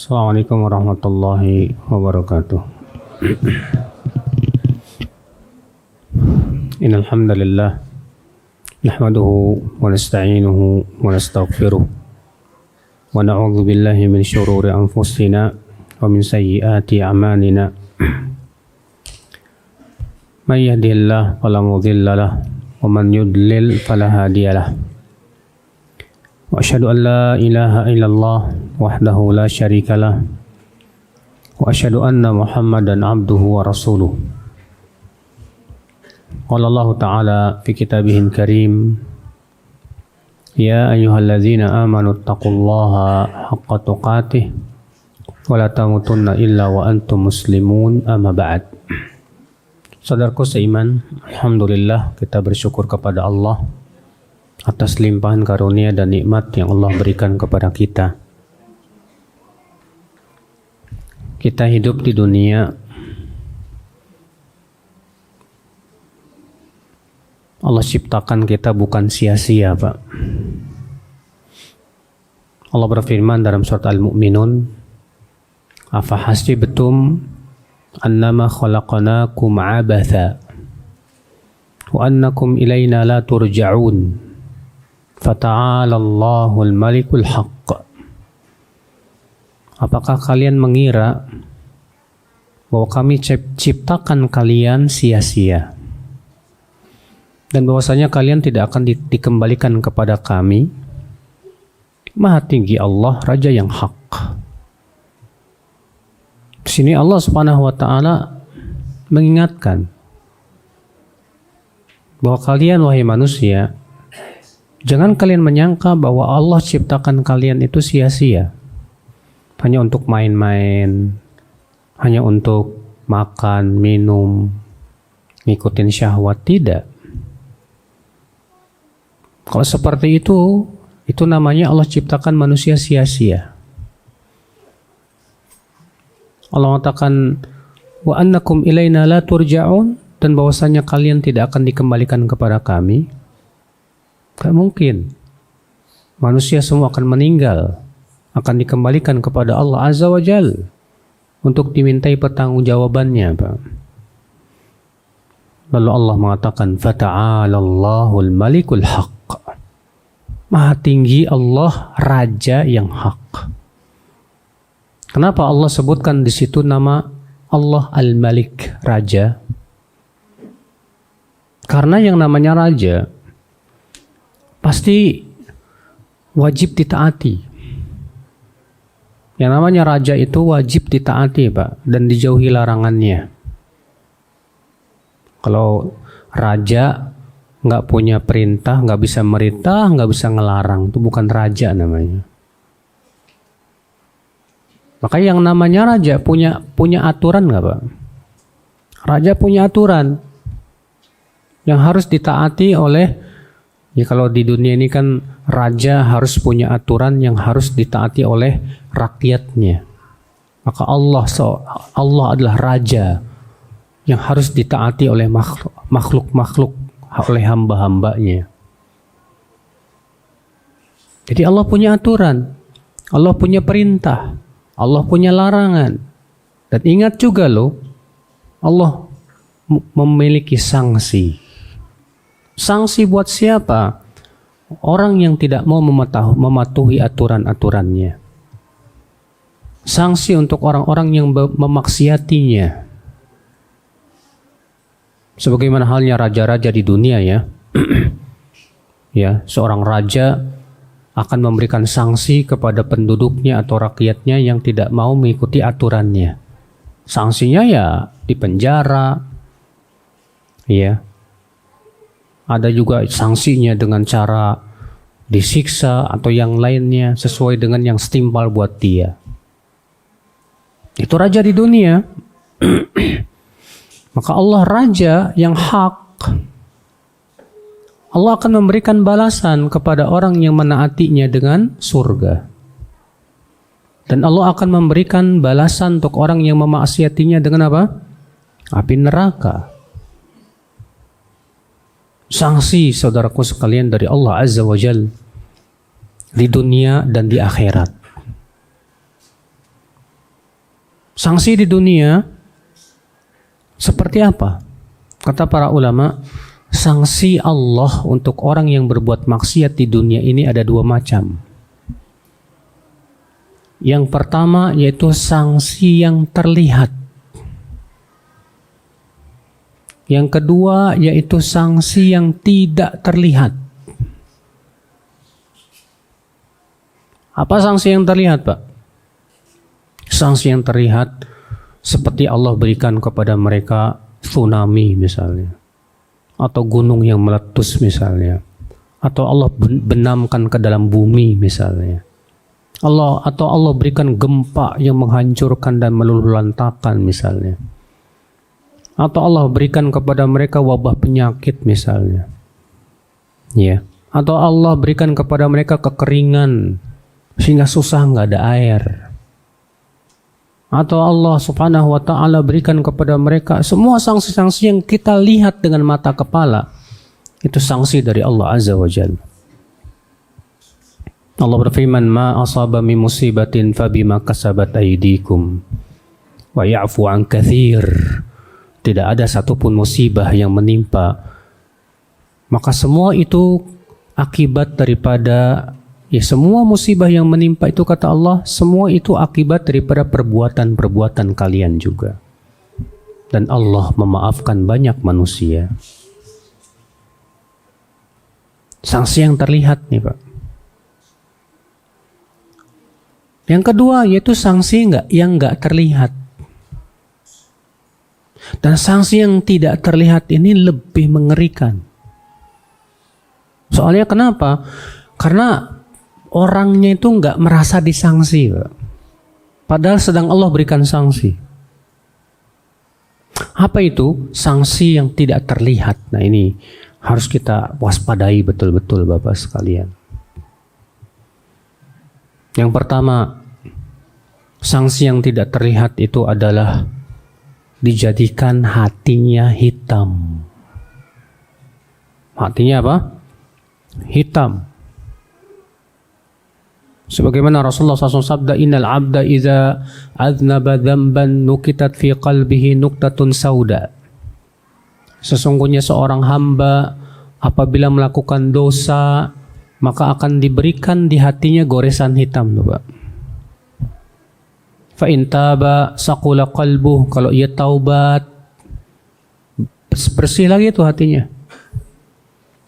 Assalamualaikum warahmatullahi wabarakatuh. Innal hamdalillah nahmaduhu wa nasta'inuhu wa nastaghfiruh wa na'udzu billahi min shururi anfusina wa min sayyiati a'malina. May yahdihillahu fala mudilla lahu wa man yudlil fala hadiya lahu. Wa asyhadu an la ilaha illallah wahdahu la syarika lah wa asyhadu anna Muhammadan abduhu wa rasuluh. Qala Allah Ta'ala fi kitabihil karim, ya ayyuhalladzina amanu taqullaha haqqa tuqatih wa la tamutunna illa wa antum muslimun, amma ba'd. Saudaraku seiman, alhamdulillah kita bersyukur kepada Allah atas limpahan karunia dan nikmat yang Allah berikan kepada kita. Kita hidup di dunia, Allah ciptakan kita bukan sia-sia, Pak. Allah berfirman dalam surat Al-Mu'minun, afahasibtum annama khalaqnakum abatha wa annakum ilaina la turja'un fata'ala Allahul malikul haqq. Apakah kalian mengira bahwa kami ciptakan kalian sia-sia dan bahwasanya kalian tidak akan dikembalikan kepada kami? Maha tinggi Allah, Raja yang hak. Di sini Allah Subhanahu wa taala mengingatkan bahwa kalian, wahai manusia, jangan kalian menyangka bahwa Allah ciptakan kalian itu sia-sia, hanya untuk main-main, hanya untuk makan, minum, ngikutin syahwat. Tidak. Kalau seperti itu namanya Allah ciptakan manusia sia-sia. Allah mengatakan wa annakum ilaina la turja'un, dan bahwasanya kalian tidak akan dikembalikan kepada kami. Gak mungkin. Manusia semua akan meninggal, akan dikembalikan kepada Allah Azza wa Jal untuk dimintai pertanggungjawabannya, Pak. Lalu Allah mengatakan fata'ala Allahul malikul haq. Maha tinggi Allah, Raja yang hak. Kenapa Allah sebutkan di situ nama Allah Al-Malik, Raja? Karena yang namanya raja pasti wajib ditaati. Yang namanya raja itu wajib ditaati, Pak, dan dijauhi larangannya. Kalau raja nggak punya perintah, nggak bisa merintah, nggak bisa ngelarang, itu bukan raja namanya. Maka yang namanya raja punya aturan nggak, Pak? Raja punya aturan yang harus ditaati oleh, ya kalau di dunia ini kan raja harus punya aturan yang harus ditaati oleh rakyatnya. Maka Allah adalah raja yang harus ditaati oleh makhluk-makhluk, oleh hamba-hambanya. Jadi Allah punya aturan, Allah punya perintah, Allah punya larangan. Dan ingat juga loh, Allah memiliki sanksi. Sanksi buat siapa? Orang yang tidak mau mematuhi aturan-aturannya. Sanksi untuk orang-orang yang memaksiatinya. Sebagaimana halnya raja-raja di dunia, ya. Ya, seorang raja akan memberikan sanksi kepada penduduknya atau rakyatnya yang tidak mau mengikuti aturannya. Sanksinya ya dipenjara. Ya. Ada juga sanksinya dengan cara disiksa atau yang lainnya sesuai dengan yang setimpal buat dia. Itu raja di dunia. Maka Allah raja yang hak. Allah akan memberikan balasan kepada orang yang menaatinya dengan surga. Dan Allah akan memberikan balasan untuk orang yang memaksiatinya dengan apa? Api neraka. Sanksi, saudaraku sekalian, dari Allah Azza wa Jal di dunia dan di akhirat. Sanksi di dunia seperti apa? Kata para ulama, sanksi Allah untuk orang yang berbuat maksiat di dunia ini ada dua macam. Yang pertama yaitu sanksi yang terlihat. Yang kedua yaitu sanksi yang tidak terlihat. Apa sanksi yang terlihat, Pak? Sanksi yang terlihat seperti Allah berikan kepada mereka tsunami misalnya, atau gunung yang meletus misalnya, atau Allah benamkan ke dalam bumi misalnya, atau Allah berikan gempa yang menghancurkan dan meluluhlantakan misalnya, atau Allah berikan kepada mereka wabah penyakit misalnya, ya, atau Allah berikan kepada mereka kekeringan sehingga susah nggak ada air, atau Allah subhanahu wa ta'ala berikan kepada mereka semua sanksi-sanksi yang kita lihat dengan mata kepala. Itu sanksi dari Allah azza wa jalla. Allah berfirman, ma asaba min musibatin fabima kasabat aydikum wa ya'fu an katsir. Tidak ada satupun musibah yang menimpa, maka semua itu akibat daripada, ya, semua musibah yang menimpa itu, kata Allah, semua itu akibat daripada perbuatan-perbuatan kalian juga. Dan Allah memaafkan banyak manusia. Sanksi yang terlihat nih, Pak. Yang kedua yaitu sanksi yang nggak terlihat. Dan sanksi yang tidak terlihat ini lebih mengerikan. Soalnya kenapa? Karena orangnya itu nggak merasa disangsi, Pak. Padahal sedang Allah berikan sanksi. Apa itu? Sanksi yang tidak terlihat. Nah, ini harus kita waspadai betul-betul, Bapak sekalian. Yang pertama, sanksi yang tidak terlihat itu adalah dijadikan hatinya hitam. Hatinya apa? Hitam. Sebagaimana Rasulullah SAW sabda, innal abda iza aznaba dzamban nukitat fi qalbihi nuktatun sauda. Sesungguhnya seorang hamba apabila melakukan dosa, maka akan diberikan di hatinya goresan hitam, Pak. Fa in taba saqula qalbuh, kalau ia taubat bersih lagi itu hatinya.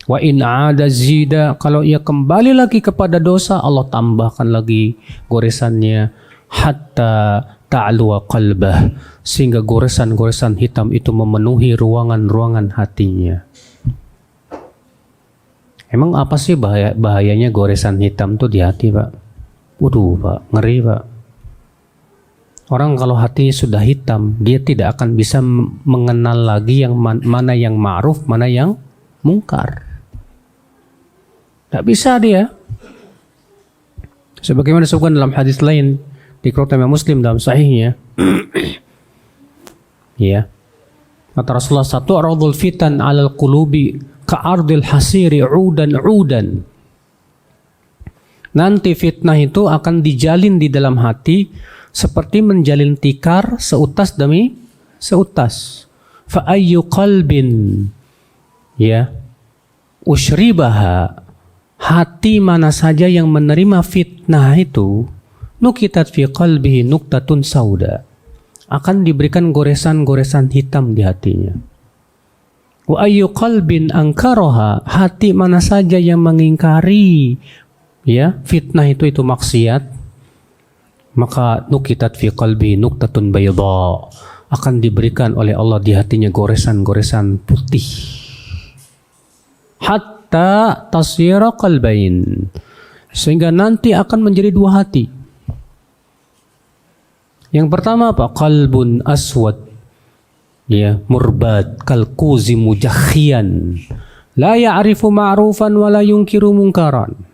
Wa in aada zida, kalau ia kembali lagi kepada dosa, Allah tambahkan lagi goresannya, hatta ta'luwa qalbah, sehingga goresan-goresan hitam itu memenuhi ruangan-ruangan hatinya. Emang apa sih bahayanya goresan hitam tuh di hati, Pak? Waduh, Pak, ngeri, Pak. Orang kalau hatinya sudah hitam, dia tidak akan bisa mengenal lagi yang mana yang ma'ruf, mana yang mungkar. Tak bisa dia. Sebagaimana disebutkan dalam hadis lain dikeluarkan oleh Muslim dalam sahihnya. Ya. Kata Rasulullah, satu aradul fitan 'alal qulubi ka'ardil hasiri 'udan. Nanti fitnah itu akan dijalin di dalam hati seperti menjalin tikar seutas demi seutas. Fa ayyu qalbin, ya, usyribaha, hati mana saja yang menerima fitnah itu, nukitat fi qalbihi nuktatun sauda, akan diberikan goresan-goresan hitam di hatinya. Wa ayyu qalbin angkaroha, hati mana saja yang mengingkari, ya, fitnah itu maksiat, maka nukitat fi qalbi nuktatun bayda, akan diberikan oleh Allah di hatinya goresan-goresan putih. Hatta tasira qalbain, sehingga nanti akan menjadi dua hati. Yang pertama apa? Qalbun aswad, ya, murbad kalkuzi mujakhian, la ya'rifu ma'rufan wa la yunkiru munkaran.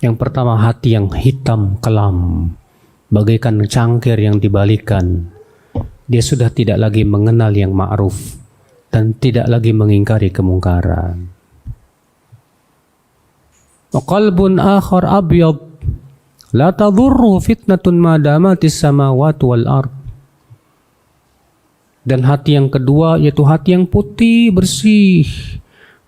Yang pertama, hati yang hitam kelam, bagaikan cangkir yang dibalikan. Dia sudah tidak lagi mengenal yang ma'ruf dan tidak lagi mengingkari kemungkaran. Wa qalbun akhar abyad La tadurru fitnatun ma damatis samawati wal ard. Dan hati yang kedua yaitu hati yang putih, bersih,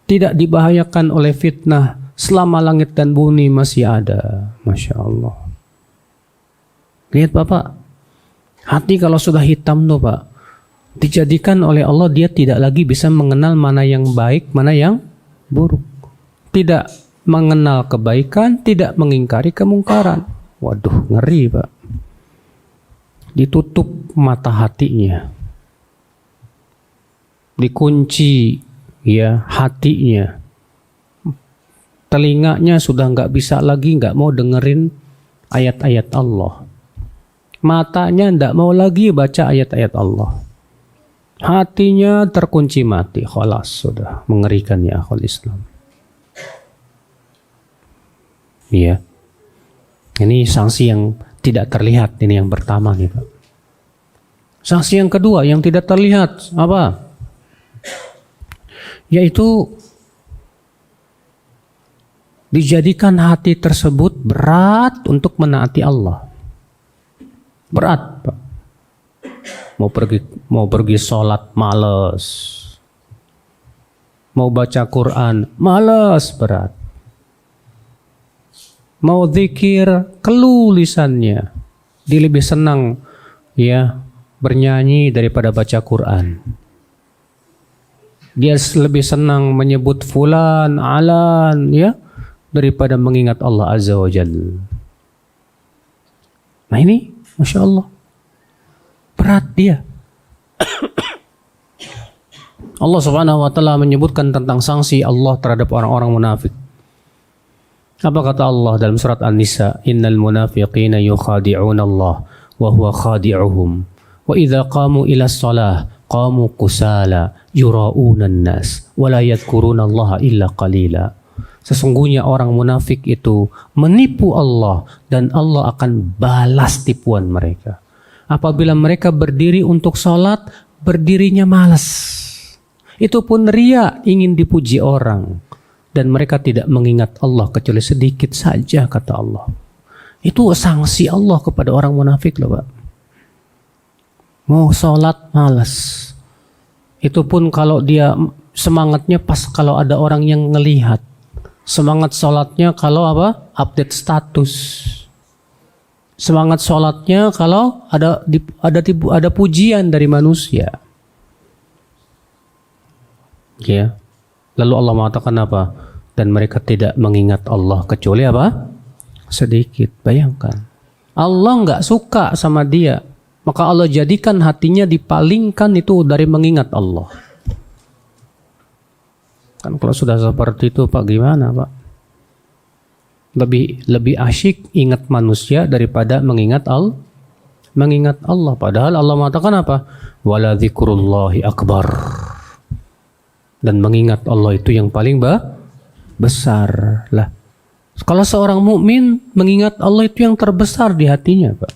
tidak dibahayakan oleh fitnah selama langit dan bumi masih ada. Masya Allah. Lihat Bapak, hati kalau sudah hitam tuh Pak, dijadikan oleh Allah dia tidak lagi bisa mengenal mana yang baik, mana yang buruk. Tidak mengenal kebaikan, tidak mengingkari kemungkaran. Waduh, ngeri Pak. Ditutup mata hatinya. Dikunci ya hatinya. Telinganya sudah nggak bisa lagi, nggak mau dengerin ayat-ayat Allah. Matanya nggak mau lagi baca ayat-ayat Allah. Hatinya terkunci mati. Khalas, sudah mengerikan ya akhul Islam. Iya. Ini sanksi yang tidak terlihat, ini yang pertama nih Pak. Sanksi yang kedua yang tidak terlihat apa? Yaitu dijadikan hati tersebut berat untuk menaati Allah. Berat Pak. Mau pergi sholat males. Mau baca Quran males, berat. Mau zikir keluh lisannya. Dia lebih senang ya bernyanyi daripada baca Quran. Dia lebih senang menyebut fulan, alan ya daripada mengingat Allah Azza wa Jalla. Nah ini Masya Allah berat dia. Allah Subhanahu wa taala menyebutkan tentang sanksi Allah terhadap orang-orang munafik. Apa kata Allah dalam surat An-Nisa? Innal munafiqina yukhadi'una Allah wa huwa khadi'uhum. Wa idza qamu ila shalah qamu kusala yura'una an-nas wa la yadhkuruna Allah illa qalila. Sesungguhnya orang munafik itu menipu Allah dan Allah akan balas tipuan mereka. Apabila mereka berdiri untuk sholat, berdirinya malas. Itu pun ria, ingin dipuji orang. Dan mereka tidak mengingat Allah kecuali sedikit saja, kata Allah. Itu sanksi Allah kepada orang munafik loh Pak. Mau sholat malas. Itu pun kalau dia semangatnya pas kalau ada orang yang ngelihat. Semangat sholatnya kalau apa? Update status. Semangat sholatnya kalau ada pujian dari manusia. Ya. Lalu Allah mengatakan apa? Dan mereka tidak mengingat Allah kecuali apa? Sedikit. Bayangkan. Allah nggak suka sama dia. Maka Allah jadikan hatinya dipalingkan itu dari mengingat Allah. Kan kalau sudah seperti itu Pak, gimana Pak? Lebih asyik ingat manusia daripada mengingat Allah. Mengingat Allah. Padahal Allah mengatakan apa? Wala dzikrullahi akbar. Dan mengingat Allah itu yang paling besar lah. Kalau seorang mukmin mengingat Allah itu yang terbesar di hatinya Pak.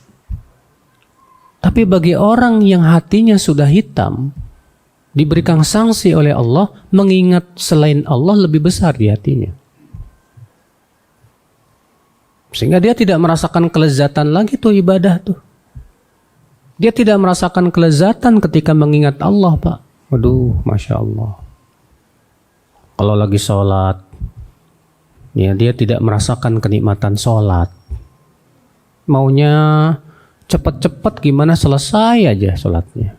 Tapi bagi orang yang hatinya sudah hitam, diberikan sanksi oleh Allah, mengingat selain Allah lebih besar di hatinya. Sehingga dia tidak merasakan kelezatan lagi tuh ibadah tuh. Dia tidak merasakan kelezatan ketika mengingat Allah Pak. Waduh, Masya Allah. Kalau lagi sholat, ya dia tidak merasakan kenikmatan sholat. Maunya cepat-cepat gimana selesai aja sholatnya.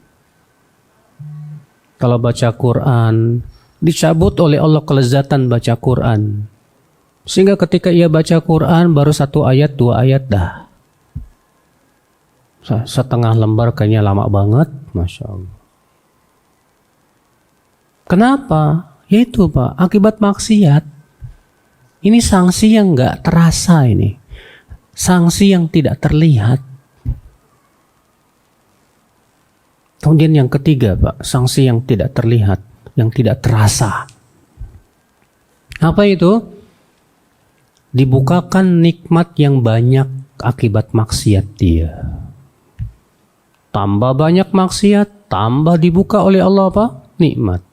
Kalau baca Quran, dicabut oleh Allah kelezatan baca Quran. Sehingga ketika ia baca Quran baru 1 ayat, 2 ayat dah. Setengah lembar kayaknya lama banget, Masya Allah. Kenapa? Yaitu Pak, akibat maksiat. Ini sanksi yang nggak terasa ini. Sanksi yang tidak terlihat. Kemudian yang ketiga Pak, sanksi yang tidak terlihat, yang tidak terasa. Apa itu? Dibukakan nikmat yang banyak akibat maksiat dia. Tambah banyak maksiat, tambah dibuka oleh Allah apa? Nikmat.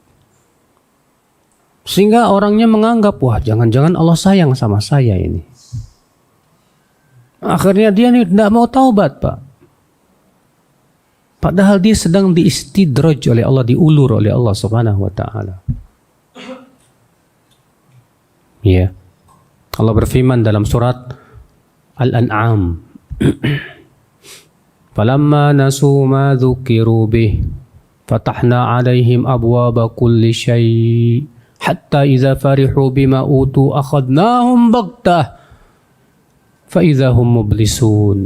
Sehingga orangnya menganggap, wah jangan-jangan Allah sayang sama saya ini. Akhirnya dia nih tidak mau taubat, Pak. Padahal dia sedang diistidraj oleh Allah, diulur oleh Allah Subhanahu wa taala. Ya. Allah berfirman dalam surat Al-An'am. Falamma nasu ma dzukiru bih fatahna 'alaihim abwaba kulli syai' hatta idza farihu bima utu akhadnahum baghtah fa idza hum mublisun.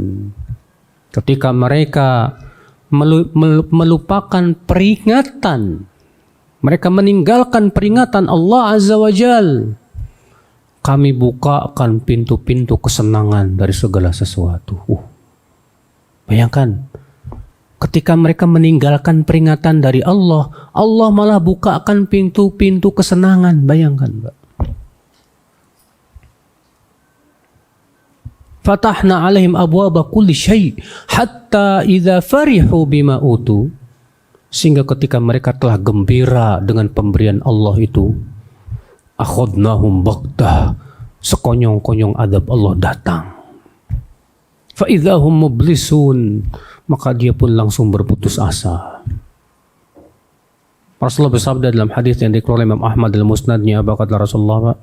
Ketika mereka melupakan peringatan, mereka meninggalkan peringatan Allah Azza wa Jal, kami bukakan pintu-pintu kesenangan dari segala sesuatu. Bayangkan, ketika mereka meninggalkan peringatan dari Allah, Allah malah bukakan pintu-pintu kesenangan. Bayangkan, Pak. Fatahna alaihim abwaba kulli syai' hatta idza farihu bima utu, sehingga ketika mereka telah gembira dengan pemberian Allah itu, akhadnahum baghtah, sekonyong-konyong adab Allah datang. Fa idza hum mublisun, maka dia pun langsung berputus asa. Rasulullah bersabda dalam hadis yang dikeluarkan Imam Ahmad dalam musnadnya, apa kata Rasulullah?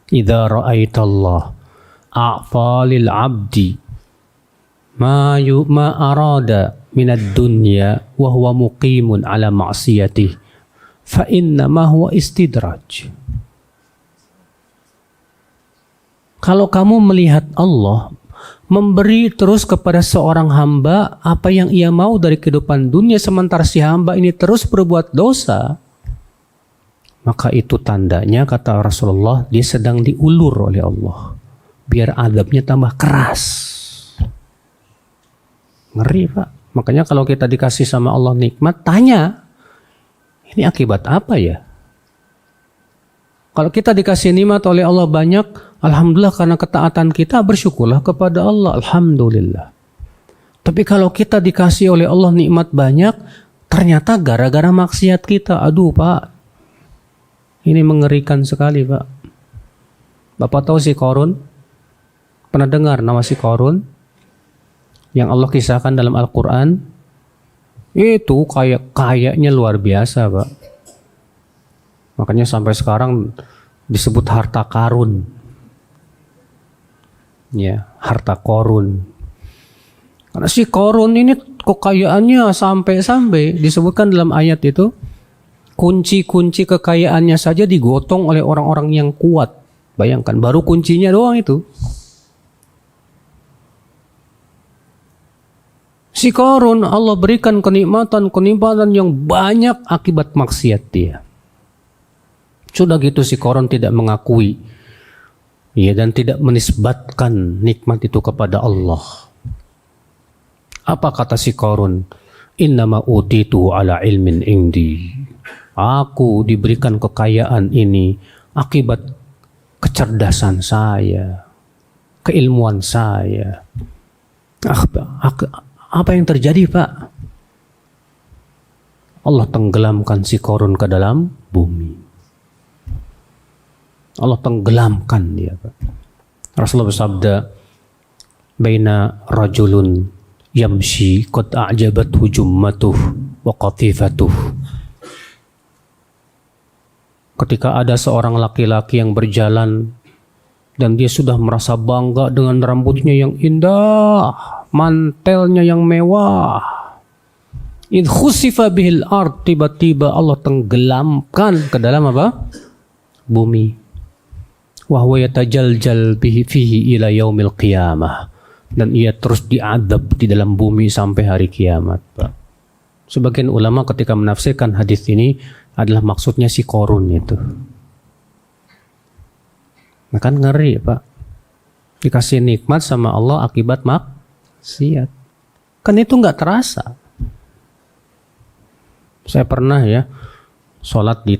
Idza ra'aitallah a'fa lil 'abdi ma arada minad dunya wa huwa muqimun ala ma'siyatihi fa inna ma huwa istidraj. Kalau kamu melihat Allah memberi terus kepada seorang hamba apa yang ia mau dari kehidupan dunia, sementara si hamba ini terus berbuat dosa, maka itu tandanya, kata Rasulullah, dia sedang diulur oleh Allah biar adabnya tambah keras. Ngeri, Pak. Makanya kalau kita dikasih sama Allah nikmat, tanya, ini akibat apa ya? Kalau kita dikasih nikmat oleh Allah banyak, alhamdulillah, karena ketaatan kita, bersyukurlah kepada Allah, alhamdulillah. Tapi kalau kita dikasih oleh Allah nikmat banyak, ternyata gara-gara maksiat kita, aduh Pak, ini mengerikan sekali, Pak. Bapak tahu si Qarun? Pernah dengar nama si Qarun yang Allah kisahkan dalam Al-Quran? Itu kayaknya luar biasa, Pak. Makanya sampai sekarang disebut harta karun. Ya, harta Qarun. Karena si Qarun ini kekayaannya sampai disebutkan dalam ayat itu, kunci-kunci kekayaannya saja digotong oleh orang-orang yang kuat. Bayangkan, baru kuncinya doang itu. Si Qarun Allah berikan kenikmatan yang banyak akibat maksiat dia. Sudah gitu si Qarun tidak mengakui, ya, dan tidak menisbatkan nikmat itu kepada Allah. Apa kata si Qarun? Innama utitu ala ilmin indi. Aku diberikan kekayaan ini akibat kecerdasan saya, keilmuan saya. Apa yang terjadi, Pak? Allah tenggelamkan si Qarun ke dalam bumi. Allah tenggelamkan dia, Pak. Rasulullah bersabda, baina rajulun yamshi qad a'jabathu jummatuh wa qatifatuh. Ketika ada seorang laki-laki yang berjalan dan dia sudah merasa bangga dengan rambutnya yang indah, mantelnya yang mewah, idh khusifa bihil ard, tiba-tiba Allah tenggelamkan ke dalam apa? Bumi. Wa huwa yatajaljal bihi fihi ila yaumil qiyamah, dan ia terus diadab di dalam bumi sampai hari kiamat, Pak. Sebagian ulama ketika menafsirkan hadis ini adalah maksudnya si Qarun itu. Nah, kan ngeri, Pak. Dikasih nikmat sama Allah akibat maksiat. Kan itu nggak terasa. Saya pernah ya sholat di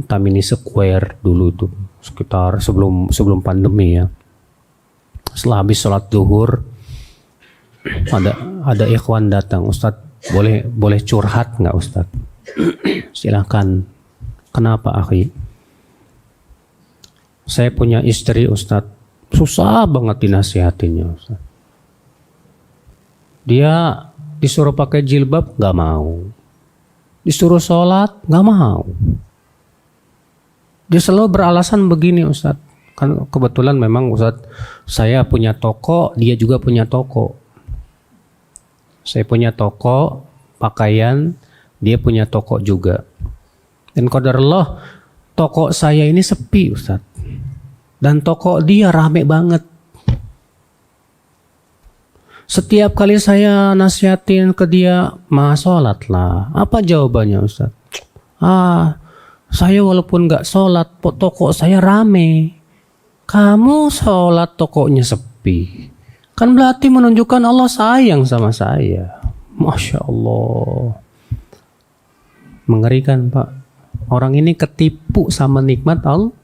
Tamini Square dulu itu, sekitar sebelum pandemi ya. Setelah habis sholat zuhur, ada ikhwan datang, Ustadz boleh curhat nggak Ustadz? Silakan. Kenapa akhi? Saya punya istri Ustadz, Susah banget dinasihatinya, Ustaz. Dia disuruh pakai jilbab, nggak mau. Disuruh sholat, nggak mau. Dia selalu beralasan begini, Ustaz. Kan kebetulan memang Ustaz, saya punya toko, dia juga punya toko. Saya punya toko pakaian, dia punya toko juga. Dan qadarullah, toko saya ini sepi, Ustaz. Dan toko dia rame banget. Setiap kali saya nasihatin ke dia, sholat lah. Apa jawabannya, Ustaz? Saya walaupun gak sholat, toko saya rame. Kamu sholat, tokonya sepi. Kan berarti menunjukkan Allah sayang sama saya. Masya Allah. Mengerikan, Pak. Orang ini ketipu sama nikmat Allah.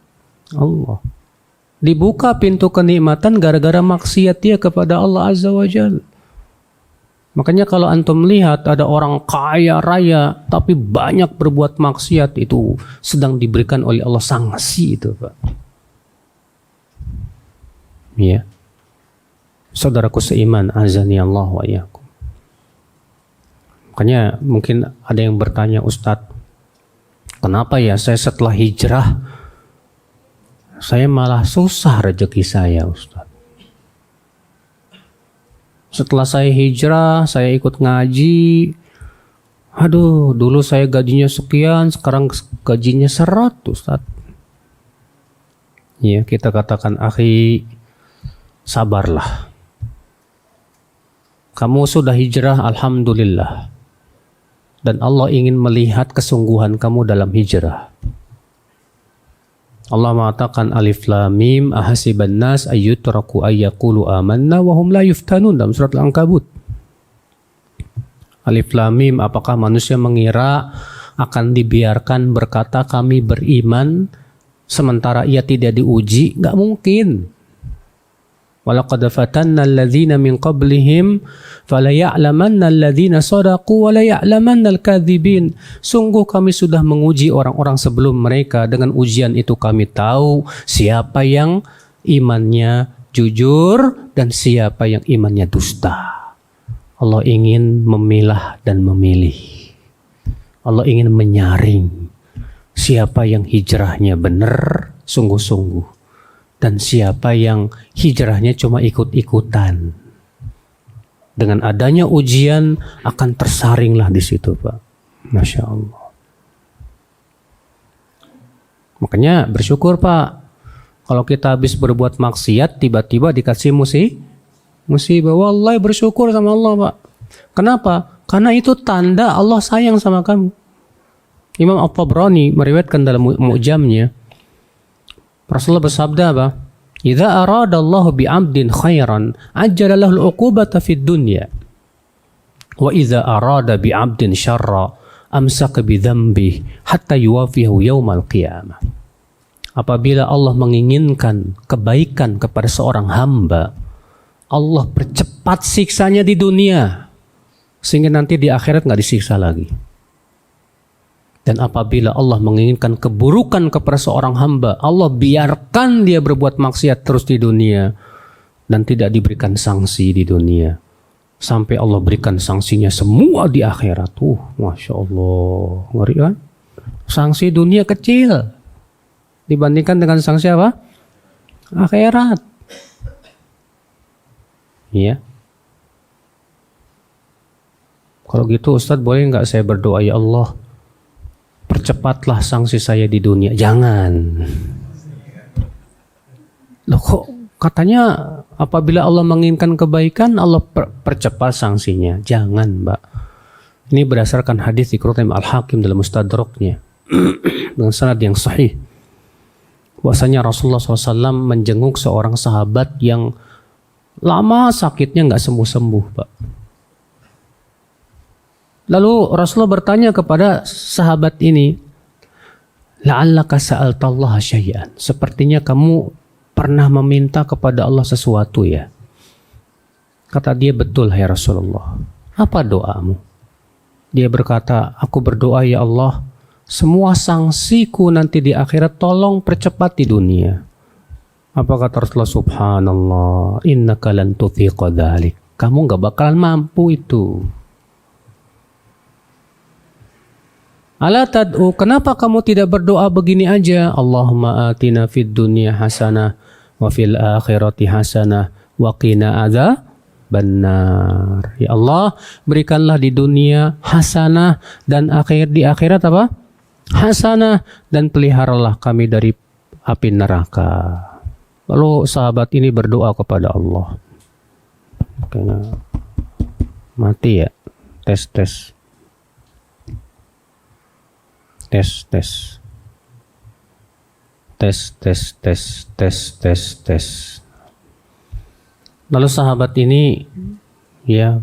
Dibuka pintu kenikmatan gara-gara maksiat dia kepada Allah Azza wa Jalla. Makanya kalau antum lihat ada orang kaya raya tapi banyak berbuat maksiat, itu sedang diberikan oleh Allah sanksi itu, Pak. Ya. Saudaraku seiman, azani Allah wa iyyakum. Makanya mungkin ada yang bertanya, Ustadz, kenapa ya saya setelah hijrah saya malah susah rezeki saya, Ustaz. Setelah saya hijrah, saya ikut ngaji. Aduh, dulu saya gajinya sekian, sekarang gajinya 100, Ustaz. Ya, kita katakan, akhi, sabarlah. Kamu sudah hijrah, alhamdulillah. Dan Allah ingin melihat kesungguhan kamu dalam hijrah. Allah mengatakan alif lam mim ahasiban nas ayyutraku ayyaqulu amanna wa hum la yuftanun dalam surat Al-Ankabut. Alif lam mim, apakah manusia mengira akan dibiarkan berkata kami beriman sementara ia tidak diuji? Enggak mungkin. Walaqad fatanna alladhina min qablihim falaya'lamanna alladhina sadaqu wa laya'lamanna al-kadzibin. Sungguh kami sudah menguji orang-orang sebelum mereka, dengan ujian itu kami tahu siapa yang imannya jujur dan siapa yang imannya dusta. Allah ingin memilah dan memilih. Allah ingin menyaring siapa yang hijrahnya benar sungguh-sungguh dan siapa yang hijrahnya cuma ikut-ikutan. Dengan adanya ujian akan tersaringlah di situ, Pak. Masya Allah. Makanya bersyukur, Pak. Kalau kita habis berbuat maksiat, tiba-tiba dikasih musibah. Wallahi bersyukur sama Allah, Pak. Kenapa? Karena itu tanda Allah sayang sama kamu. Imam At-Tabrani meriwayatkan dalam Mu'jamnya, Rasulullah bersabda apa? Idza arada Allah bi 'abdin khairan ajjala lahu al-'uqubata fid dunya. Wa idza arada bi 'abdin syarra amsaka bi dzambihi hatta yuwafihu yaumal qiyamah. Apabila Allah menginginkan kebaikan kepada seorang hamba, Allah percepat siksanya di dunia sehingga nanti di akhirat enggak disiksa lagi. Dan apabila Allah menginginkan keburukan kepada seorang hamba, Allah biarkan dia berbuat maksiat terus di dunia dan tidak diberikan sanksi di dunia sampai Allah berikan sanksinya semua di akhirat. Masya Allah, ngeri kan? Sanksi dunia kecil dibandingkan dengan sanksi apa? Akhirat. Iya. Kalau gitu Ustadz, boleh nggak saya berdoa, ya Allah, percepatlah sanksi saya di dunia? Jangan. Loh, kok katanya apabila Allah menginginkan kebaikan, Allah percepat sanksinya? Jangan, Mbak. Ini berdasarkan hadis dikeluarkan Al-Hakim dalam Mustadraknya dengan sanad yang sahih. Bahwasanya Rasulullah SAW menjenguk seorang sahabat yang lama sakitnya nggak sembuh-sembuh, Pak. Lalu Rasulullah bertanya kepada sahabat ini, la'allaka sa'altallaha syai'an. Sepertinya kamu pernah meminta kepada Allah sesuatu, ya? Kata dia, betul ya Rasulullah. Apa doamu? Dia berkata, aku berdoa, ya Allah, semua sanksiku nanti di akhirat tolong percepat di dunia. Apa kata Rasulullah? Subhanallah, innaka lan tuthiqa dzalik. Kamu nggak bakalan mampu itu. Ala tad'u, kenapa kamu tidak berdoa begini aja? Allahumma atina fid dunya hasanah wa fil akhirati hasanah wa qina adzabannar. Ya Allah, berikanlah di dunia hasanah dan di akhirat apa? Hasanah, dan peliharalah kami dari api neraka. Lalu sahabat ini berdoa kepada Allah. Kayaknya mati ya. Tes. Lalu sahabat ini ya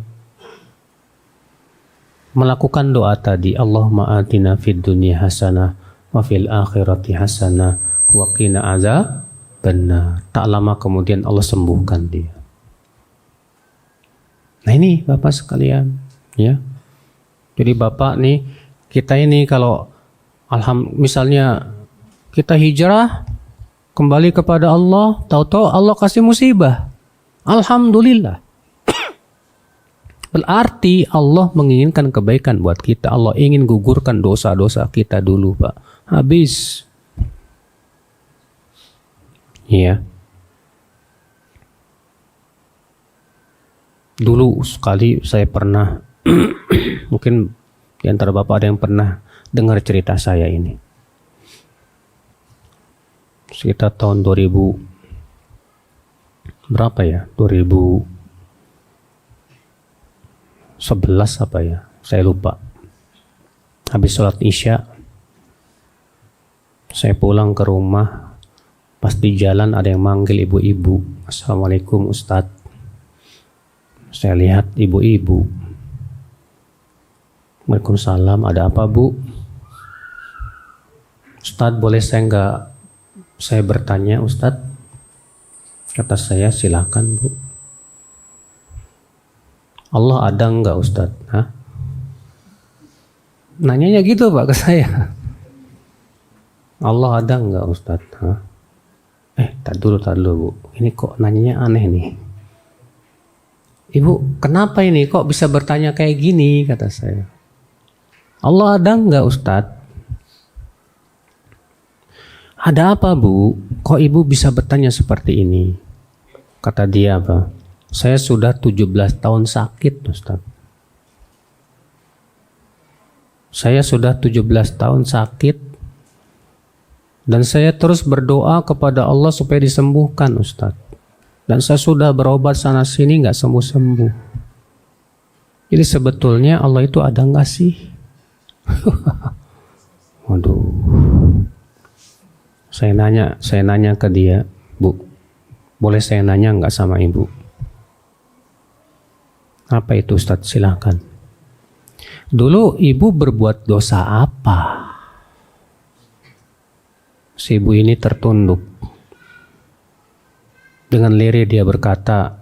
melakukan doa tadi, Allahumma atina fid dunya hasanah wa fil akhirati hasanah wa qina adzabannar. Tak lama kemudian Allah sembuhkan dia. Nah ini Bapak sekalian, ya. Jadi Bapak nih, kita ini kalau misalnya kita hijrah kembali kepada Allah, tahu-tahu Allah kasih musibah. Alhamdulillah. Berarti Allah menginginkan kebaikan buat kita. Allah ingin gugurkan dosa-dosa kita dulu, Pak. Habis. Iya. Dulu sekali saya pernah, mungkin di antara Bapak ada yang pernah dengar cerita saya ini. Sekitar tahun 2000 berapa ya? 2011 apa ya? Saya lupa. Habis sholat Isya, saya pulang ke rumah. Pas di jalan ada yang manggil ibu-ibu. Assalamualaikum Ustadz. Saya lihat ibu-ibu. Waalaikumsalam, ada apa Bu? Ustadz, boleh saya bertanya Ustadz? Kata saya, silakan Bu. Allah ada enggak Ustadz? Hah? Nanyanya gitu Pak ke saya. Allah ada enggak Ustadz? Hah? Tak dulu Bu. Ini kok nanyanya aneh nih. Ibu, kenapa ini kok bisa bertanya kayak gini? Kata saya. Allah ada enggak Ustadz? Ada apa Bu? Kok ibu bisa bertanya seperti ini? Kata dia apa? Saya sudah 17 tahun sakit Ustadz. Saya sudah 17 tahun sakit. Dan saya terus berdoa kepada Allah supaya disembuhkan Ustadz. Dan saya sudah berobat sana sini nggak sembuh-sembuh. Jadi sebetulnya Allah itu ada nggak sih? Waduh. Saya nanya ke dia, Bu, boleh saya nanya nggak sama ibu? Apa itu Ustadz? Silahkan. Dulu ibu berbuat dosa apa? Si ibu ini tertunduk. Dengan lirih dia berkata,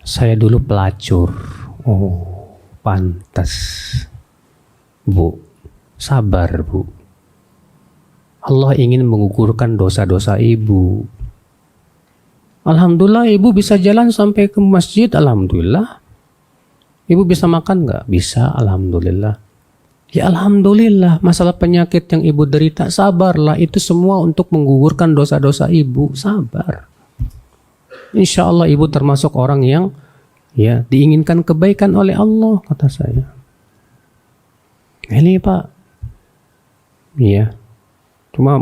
saya dulu pelacur. Oh, pantas. Bu, sabar Bu. Allah ingin menggugurkan dosa-dosa ibu. Alhamdulillah ibu bisa jalan sampai ke masjid. Alhamdulillah. Ibu bisa makan nggak? Bisa, alhamdulillah. Ya alhamdulillah. Masalah penyakit yang ibu derita, sabarlah. Itu semua untuk menggugurkan dosa-dosa ibu. Sabar. Insya Allah ibu termasuk orang yang ya diinginkan kebaikan oleh Allah, kata saya. Ini Pak, iya. Cuma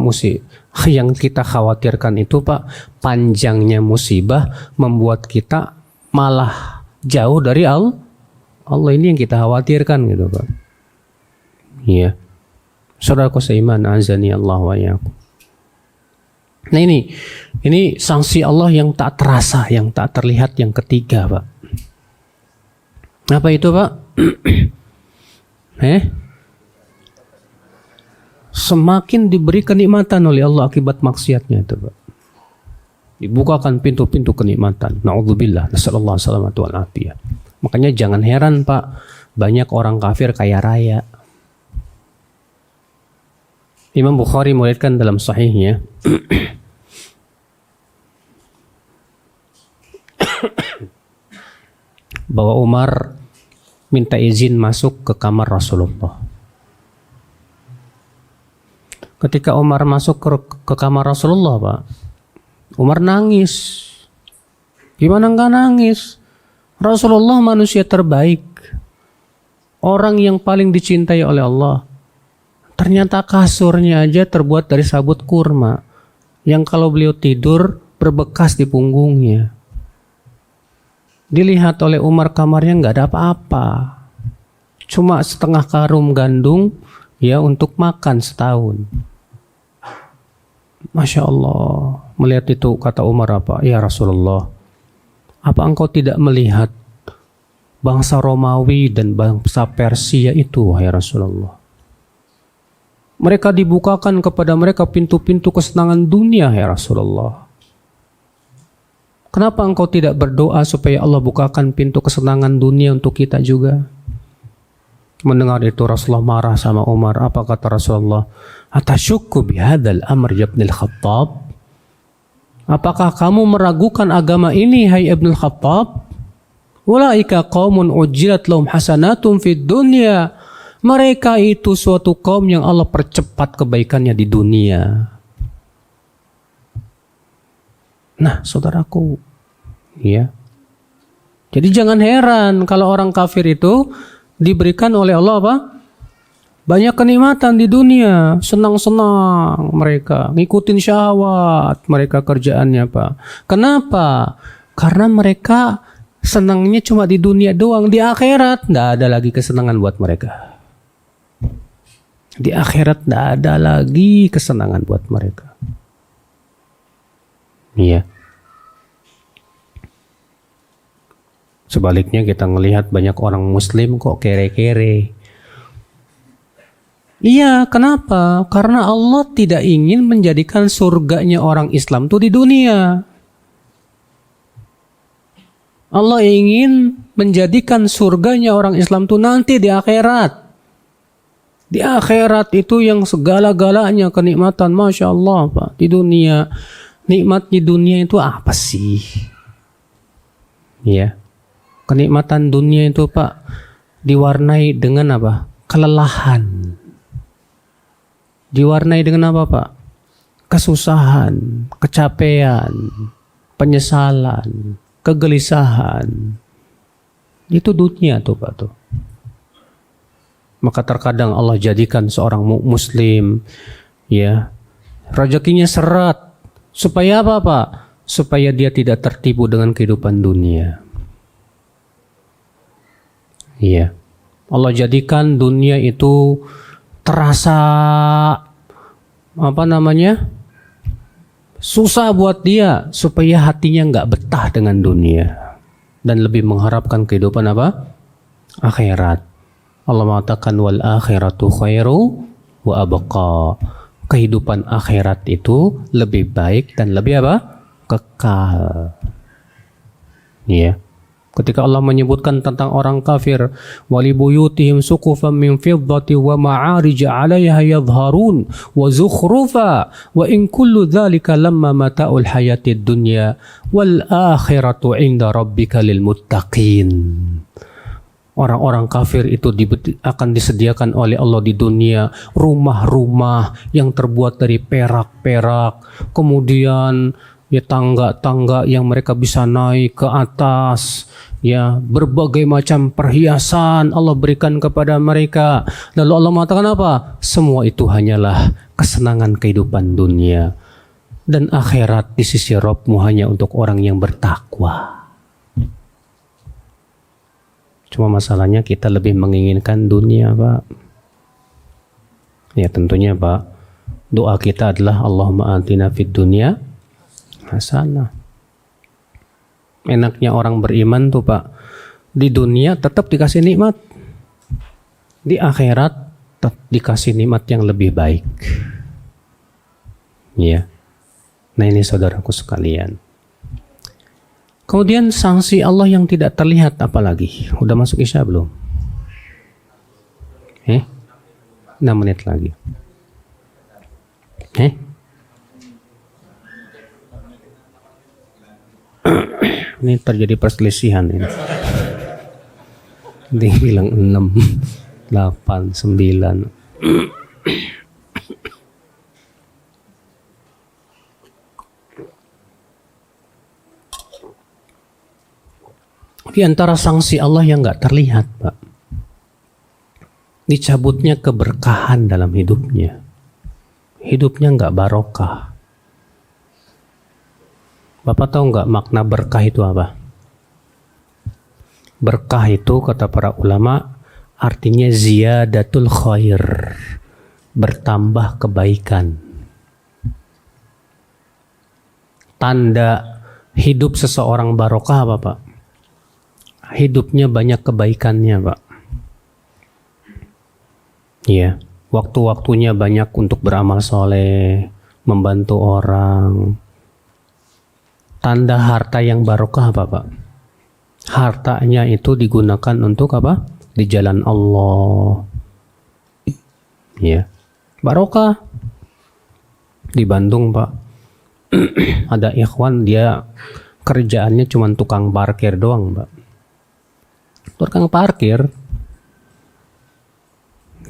yang kita khawatirkan itu Pak, panjangnya musibah membuat kita malah jauh dari Allah. Allah ini yang kita khawatirkan gitu Pak. Iya. Saudaraku seiman, azani Allah wa iyyakum. Nah ini sanksi Allah yang tak terasa, yang tak terlihat, yang ketiga Pak. Apa itu Pak? Semakin diberi kenikmatan oleh Allah akibat maksiatnya itu Pak. Dibukakan pintu-pintu kenikmatan. Na'udzubillah, nasallallahu salamatu wal afiyah. Makanya jangan heran Pak, banyak orang kafir kaya raya. Imam Bukhari meriwayatkan dalam sahihnya bahwa Umar minta izin masuk ke kamar Rasulullah. Ketika Umar masuk ke kamar Rasulullah, Pak, Umar nangis. Gimana enggak nangis? Rasulullah manusia terbaik, orang yang paling dicintai oleh Allah. Ternyata kasurnya aja terbuat dari sabut kurma, yang kalau beliau tidur berbekas di punggungnya. Dilihat oleh Umar kamarnya nggak ada apa-apa, cuma setengah karung gandum ya untuk makan setahun. Masya Allah, melihat itu kata Umar apa? Ya Rasulullah, apa engkau tidak melihat bangsa Romawi dan bangsa Persia itu, wahai Rasulullah? Mereka dibukakan kepada mereka pintu-pintu kesenangan dunia, ya Rasulullah. Kenapa engkau tidak berdoa supaya Allah bukakan pintu kesenangan dunia untuk kita juga? Mendengar itu Rasulullah marah sama Umar. Apa kata Rasulullah? Atasyukku bihadzal amr ya Ibnul Khattab? Apakah kamu meragukan agama ini, hai Ibnul Khattab? Ulaika qaumun ujilat lahum hasanatum fid dunya. Mereka itu suatu kaum yang Allah percepat kebaikannya di dunia. Nah, saudaraku, ya. Jadi jangan heran kalau orang kafir itu diberikan oleh Allah apa? Banyak kenikmatan di dunia, senang-senang mereka, ngikutin syahwat, mereka kerjaannya Pak. Kenapa? Karena mereka senangnya cuma di dunia doang, di akhirat enggak ada lagi kesenangan buat mereka. Di akhirat tidak ada lagi kesenangan buat mereka. Iya. Sebaliknya kita ngelihat banyak orang Muslim kok kere-kere. Iya, kenapa? Karena Allah tidak ingin menjadikan surganya orang Islam itu di dunia. Allah ingin menjadikan surganya orang Islam itu nanti di akhirat. Di akhirat itu yang segala-galanya kenikmatan, Masya Allah Pak. Di dunia, nikmat di dunia itu apa sih? Ya, kenikmatan dunia itu Pak diwarnai dengan apa? Kelelahan. Diwarnai dengan apa Pak? Kesusahan, kecapean, penyesalan, kegelisahan. Itu dunia tuh Pak tuh. Maka terkadang Allah jadikan seorang muslim ya rezekinya seret supaya apa Pak? Supaya dia tidak tertipu dengan kehidupan dunia. Iya. Allah jadikan dunia itu terasa apa namanya? Susah buat dia supaya hatinya nggak betah dengan dunia dan lebih mengharapkan kehidupan apa? Akhirat. Allah mengatakan wal akhiratu khairu wa abqa. Kehidupan akhirat itu lebih baik dan lebih apa? Kekal. Ya. Ketika Allah menyebutkan tentang orang kafir, wali buyutihim suqufan min fiddati wa ma'arij 'alaiha yadhharun wa zukhrufa wa in kullu dzalika lamma mata'ul hayatid dunya wal akhiratu 'inda rabbika lil muttaqin. Orang-orang kafir itu akan disediakan oleh Allah di dunia rumah-rumah yang terbuat dari perak-perak, kemudian ya tangga-tangga yang mereka bisa naik ke atas, ya berbagai macam perhiasan Allah berikan kepada mereka. Lalu Allah mengatakan apa? Semua itu hanyalah kesenangan kehidupan dunia, dan akhirat di sisi Rabbmu hanya untuk orang yang bertakwa. Cuma masalahnya kita lebih menginginkan dunia Pak. Ya tentunya Pak, doa kita adalah Allahumma atina fid dunya hasanah. Enaknya orang beriman tuh Pak, di dunia tetap dikasih nikmat, di akhirat tetap dikasih nikmat yang lebih baik. Ya. Nah ini saudaraku sekalian. Kemudian sanksi Allah yang tidak terlihat apalagi. Udah masuk Isya belum? 6 menit lagi. Ini terjadi perselisihan ini. Dia bilang 6, 8, 9. Di antara sanksi Allah yang nggak terlihat, Pak, dicabutnya keberkahan dalam hidupnya. Hidupnya nggak barokah. Bapak tahu nggak makna berkah itu apa? Berkah itu kata para ulama artinya ziyadatul khair, bertambah kebaikan. Tanda hidup seseorang barokah apa, Pak? Hidupnya banyak kebaikannya, Pak. Iya, waktu-waktunya banyak untuk beramal soleh, membantu orang. Tanda harta yang barokah apa, Pak? Hartanya itu digunakan untuk apa? Di jalan Allah. Ya, barokah. Di Bandung, Pak, ada ikhwan, dia kerjaannya cuma tukang parkir doang, Pak. Tukang parkir.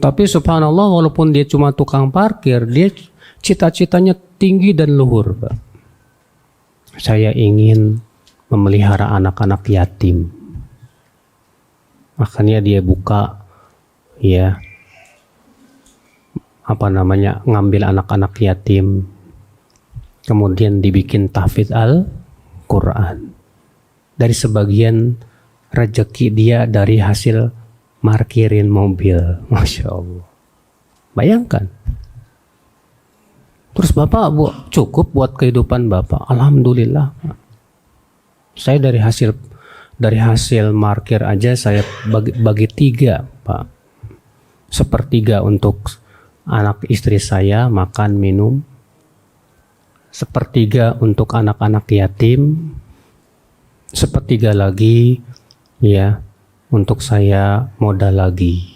Tapi subhanallah, walaupun dia cuma tukang parkir, dia cita-citanya tinggi dan luhur, Pak. Saya ingin memelihara anak-anak yatim. Makanya dia buka, ya, ngambil anak-anak yatim, kemudian dibikin tahfidz Al-Quran. Dari sebagian rezeki dia dari hasil markirin mobil. Masya Allah. Bayangkan. Terus Bapak cukup buat kehidupan Bapak? Alhamdulillah, Pak. Saya dari hasil markir aja saya bagi 3, Pak. 1/3 untuk anak istri saya makan minum, 1/3 untuk anak-anak yatim, 1/3 lagi ya untuk saya modal lagi.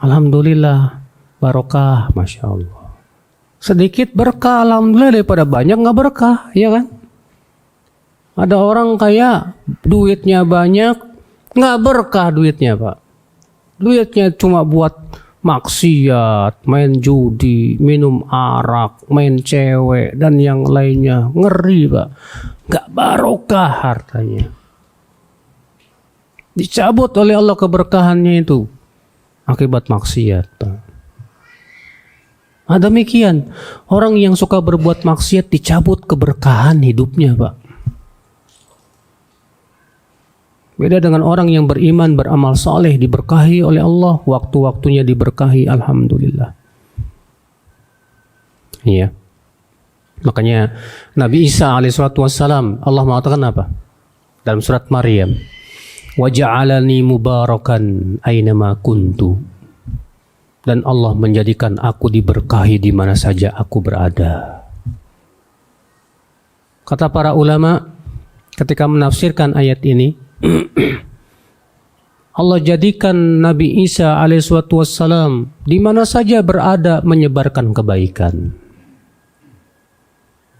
Alhamdulillah, barokah, Masya Allah. Sedikit berkah, alhamdulillah, daripada banyak nggak berkah, ya kan? Ada orang kaya, duitnya banyak, nggak berkah duitnya, Pak. Duitnya cuma buat maksiat, main judi, minum arak, main cewek, dan yang lainnya. Ngeri, Pak. Nggak barokah hartanya. Dicabut oleh Allah keberkahannya itu akibat maksiat, Pak. Demikian, orang yang suka berbuat maksiat dicabut keberkahan hidupnya, Pak. Beda dengan orang yang beriman, beramal soleh, diberkahi oleh Allah, waktu-waktunya diberkahi, alhamdulillah. Iya. Makanya Nabi Isa alaihissalam, Allah mengatakan apa? Dalam surat Maryam, waja'alani mubarakan aynama kuntu. Dan Allah menjadikan aku diberkahi di mana saja aku berada. Kata para ulama ketika menafsirkan ayat ini, Allah jadikan Nabi Isa alaihissalam di mana saja berada menyebarkan kebaikan.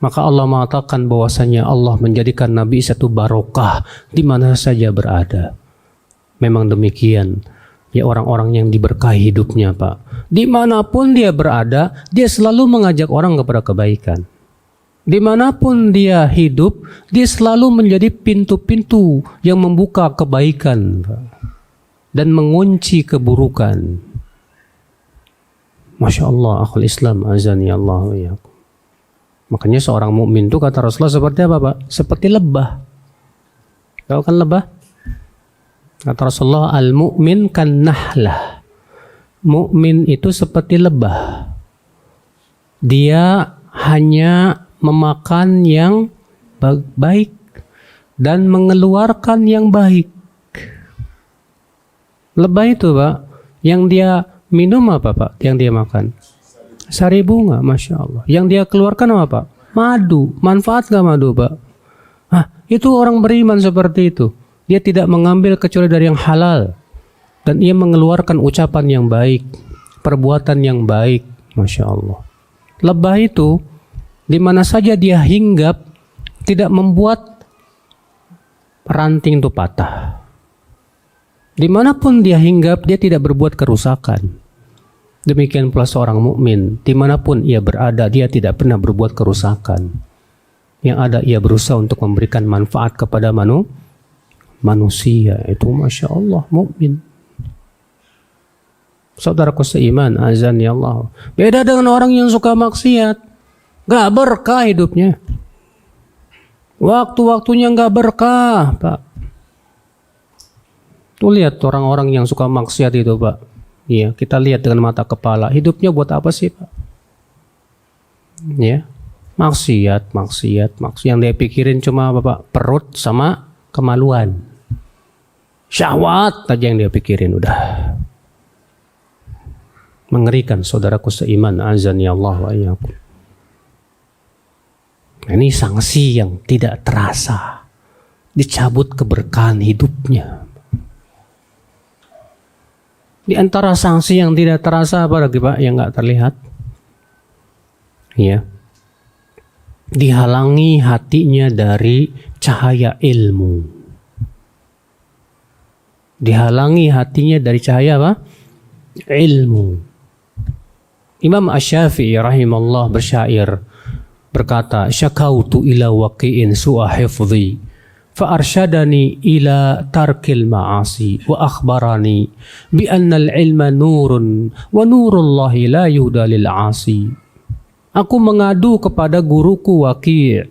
Maka Allah mengatakan bahwasanya Allah menjadikan Nabi Isa itu barokah di mana saja berada. Memang demikian. Ya, orang-orang yang diberkahi hidupnya, Pak. Dimanapun dia berada, dia selalu mengajak orang kepada kebaikan. Dimanapun dia hidup, dia selalu menjadi pintu-pintu yang membuka kebaikan, Pak, dan mengunci keburukan. Masya Allah, akhul Islam, azani Allah ya. Makanya seorang mukmin itu kata Rasulullah seperti apa, Pak? Seperti lebah. Tahu kan lebah? Kata Rasulullah, al-mu'min kan nahlah. Mukmin itu seperti lebah. Dia hanya memakan yang baik dan mengeluarkan yang baik. Lebah itu, Pak, yang dia minum apa, Pak? Yang dia makan? Sari bunga, Masya Allah. Yang dia keluarkan apa, Pak? Madu. Manfaat gak madu, Pak? Itu orang beriman seperti itu. Dia tidak mengambil kecuali dari yang halal. Dan ia mengeluarkan ucapan yang baik, perbuatan yang baik. Masya Allah. Lebah itu, di mana saja dia hinggap, tidak membuat ranting itu patah. Dimanapun dia hinggap, dia tidak berbuat kerusakan. Demikian pula seorang mukmin, dimanapun ia berada, dia tidak pernah berbuat kerusakan. Yang ada ia berusaha untuk memberikan manfaat kepada manusia. Itu Masya Allah, mukmin. Saudaraku seiman, azan ya Allah. Beda dengan orang yang suka maksiat. Gak berkah hidupnya. Waktu-waktunya gak berkah, Pak. Tuh lihat orang-orang yang suka maksiat itu, Pak. Iya, kita lihat dengan mata kepala. Hidupnya buat apa sih, Pak? Ya, maksiat. Yang dia pikirin cuma Bapak perut sama kemaluan. Syahwat aja yang dia pikirin udah. Mengerikan saudaraku seiman, azan ya Allah wa iyyakum. Ini sanksi yang tidak terasa. Dicabut keberkahan hidupnya. Di antara sanksi yang tidak terasa apa lagi Pak yang nggak terlihat? Ya. Dihalangi hatinya dari cahaya ilmu. Dihalangi hatinya dari cahaya apa? Ilmu. Imam Asy-Syafi'i rahimallah bersyair berkata, "Syakautu ila waqi'in su'a hifdhi fa arsyadani ila tarkil ma'asi wa akhbarani bi anna al-ilma nurun wa nurullahi la yuhda lil 'asi." Aku mengadu kepada guruku Waqi'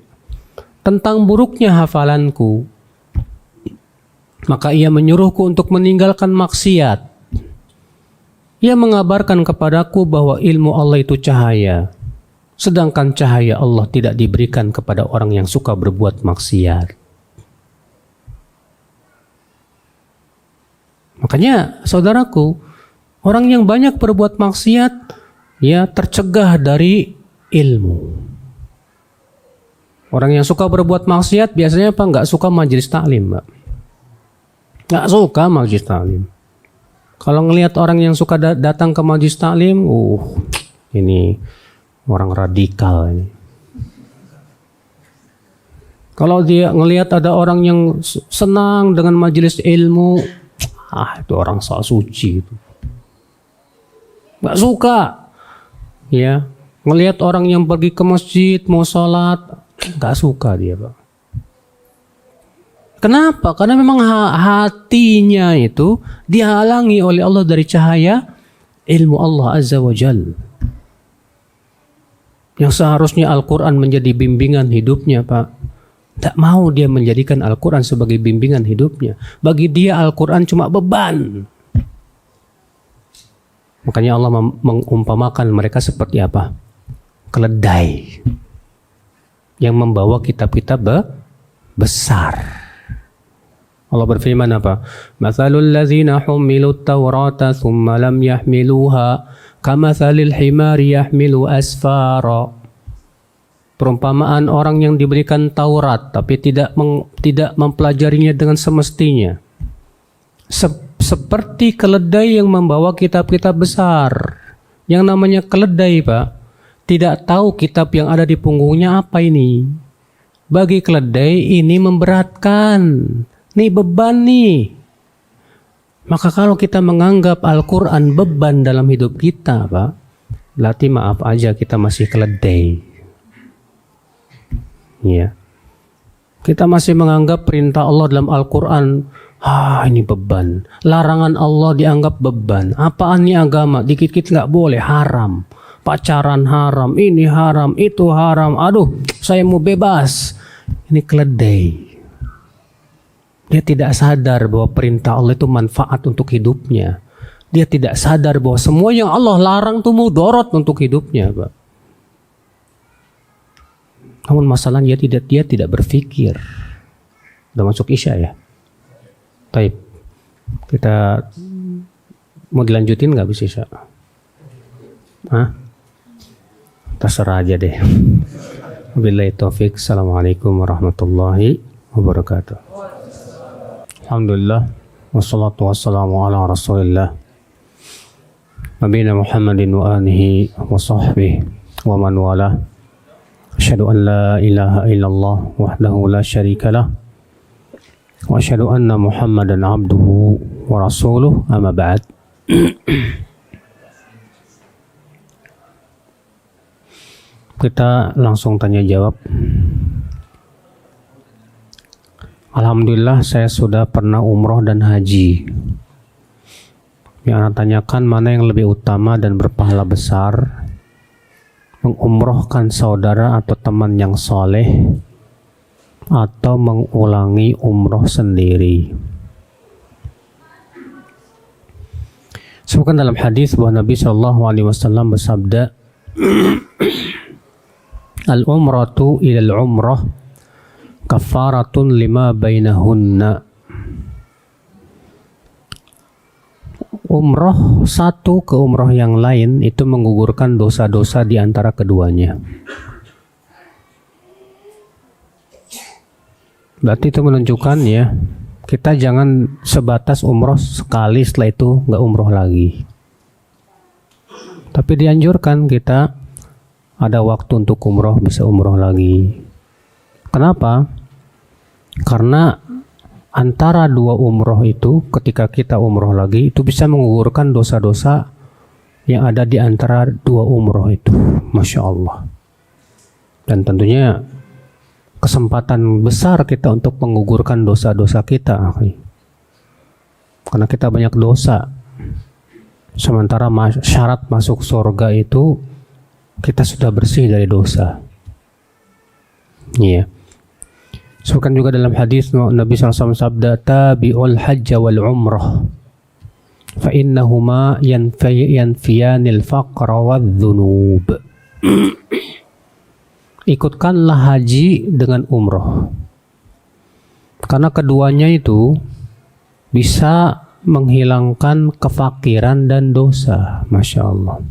tentang buruknya hafalanku. Maka ia menyuruhku untuk meninggalkan maksiat. Ia mengabarkan kepadaku bahwa ilmu Allah itu cahaya, sedangkan cahaya Allah tidak diberikan kepada orang yang suka berbuat maksiat. Makanya, saudaraku, orang yang banyak berbuat maksiat, ya tercegah dari ilmu. Orang yang suka berbuat maksiat biasanya apa? Nggak suka majelis taklim, Mbak. Nggak suka majelis taklim. Kalau ngelihat orang yang suka datang ke majelis taklim, ini orang radikal ini. Kalau dia ngelihat ada orang yang senang dengan majelis ilmu, itu orang sok suci itu. Nggak suka, ya. Ngelihat orang yang pergi ke masjid mau sholat, nggak suka dia, Pak. Kenapa? Karena memang hatinya itu dihalangi oleh Allah dari cahaya ilmu Allah Azza wa Jal. Yang seharusnya Al-Quran menjadi bimbingan hidupnya, Pak. Tak mau dia menjadikan Al-Quran sebagai bimbingan hidupnya. Bagi dia Al-Quran cuma beban. Makanya Allah mengumpamakan mereka seperti apa? Keledai yang membawa kitab-kitab besar. Allah berfirman apa? Mathalul ladzina humilut tawrata thumma lam yahmiluha kamathalil himari yahmilu asfara. Perumpamaan orang yang diberikan Taurat tapi tidak mempelajarinya dengan semestinya. Seperti keledai yang membawa kitab-kitab besar. Yang namanya keledai, Pak, tidak tahu kitab yang ada di punggungnya apa ini. Bagi keledai ini memberatkan. Nih beban nih. Maka kalau kita menganggap Al-Quran beban dalam hidup kita, Pak, berarti maaf aja kita masih keledai. Ya. Kita masih menganggap perintah Allah dalam Al-Quran, ini beban. Larangan Allah dianggap beban. Apaan nih agama? Dikit-dikit nggak boleh, haram. Pacaran haram, ini haram, itu haram. Aduh, saya mau bebas. Ini keledai. Dia tidak sadar bahwa perintah Allah itu manfaat untuk hidupnya. Dia tidak sadar bahwa semua yang Allah larang itu mudarat untuk hidupnya, Pak. Namun masalahnya dia tidak berpikir. Udah masuk Isya ya? Baik. Kita mau dilanjutin nggak bisa Isya? Terserah aja deh. Wabillahi taufik. Assalamualaikum warahmatullahi wabarakatuh. Alhamdulillah, wassalatu wassalamu ala rasulillah nabiyina Muhammadin wa alihi wa sahbihi wa man wala. Asyhadu an la ilaha illallah wahdahu la syarika lah wa asyhadu anna Muhammadan abduhu wa wa rasuluh, amma ba'd. Kita langsung tanya jawab. Alhamdulillah saya sudah pernah umroh dan haji. Yang anak tanyakan, mana yang lebih utama dan berpahala besar? Mengumrohkan saudara atau teman yang soleh, atau mengulangi umroh sendiri? Sebutkan dalam hadis bahwa Nabi SAW bersabda, al-umratu ilal umrah kafaratun lima bainahunna. Umroh satu ke umroh yang lain itu menggugurkan dosa-dosa di antara keduanya. Berarti itu menunjukkan ya, kita jangan sebatas umroh sekali, setelah itu nggak umroh lagi. Tapi dianjurkan kita ada waktu untuk umroh, bisa umroh lagi. Kenapa? Karena antara dua umroh itu, ketika kita umroh lagi, itu bisa menggugurkan dosa-dosa yang ada di antara dua umroh itu. Masya Allah. Dan tentunya kesempatan besar kita untuk menggugurkan dosa-dosa kita, karena kita banyak dosa. Sementara syarat masuk surga itu kita sudah bersih dari dosa. Iya. Sebutkan juga dalam hadis Nabi SAW sabda, tabi'ul hajja wal umrah fa innahuma yanfiyanil faqra wal dhunub. Ikutkanlah haji dengan umroh, karena keduanya itu bisa menghilangkan kefakiran dan dosa. Masya Allah.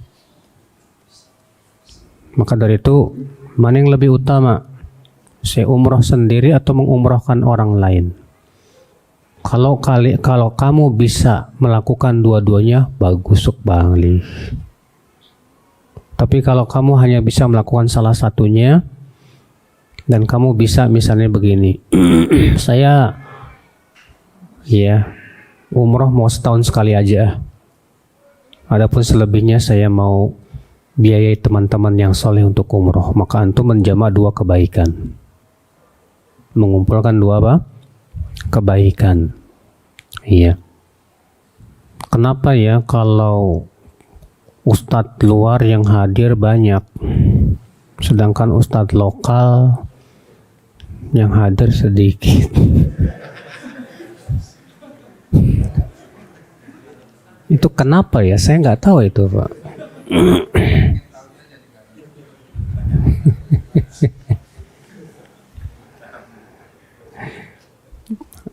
Maka dari itu, mana yang lebih utama? Saya umroh sendiri atau mengumrohkan orang lain? Kalau kamu bisa melakukan dua-duanya, bagus sekali. Tapi kalau kamu hanya bisa melakukan salah satunya, dan kamu bisa misalnya begini, saya ya umroh mau setahun sekali aja, adapun selebihnya saya mau biayai teman-teman yang soleh untuk umroh, maka antum menjamak dua kebaikan, mengumpulkan dua apa? Kebaikan. Iya. Kenapa ya kalau ustadz luar yang hadir banyak, sedangkan ustadz lokal yang hadir sedikit? Itu kenapa ya? Saya nggak tahu itu, Pak.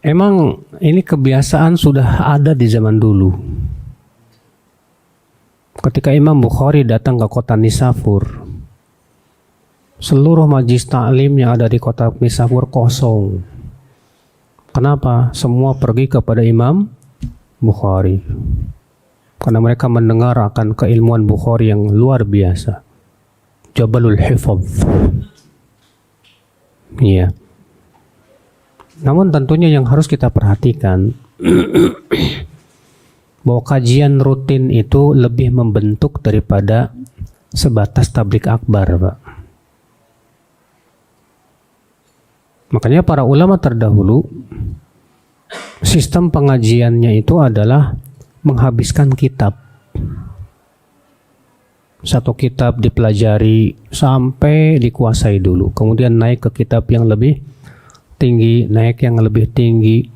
Emang ini kebiasaan sudah ada di zaman dulu. Ketika Imam Bukhari datang ke kota Nisapur, seluruh majlis taklim yang ada di kota Nisapur kosong. Kenapa? Semua pergi kepada Imam Bukhari, karena mereka mendengar akan keilmuan Bukhari yang luar biasa. Jabalul Hifadz. Iya. Namun tentunya yang harus kita perhatikan bahwa kajian rutin itu lebih membentuk daripada sebatas tablik akbar, Pak. Makanya para ulama terdahulu sistem pengajiannya itu adalah menghabiskan kitab. Satu kitab dipelajari sampai dikuasai dulu, kemudian naik ke kitab yang lebih tinggi, naik yang lebih tinggi.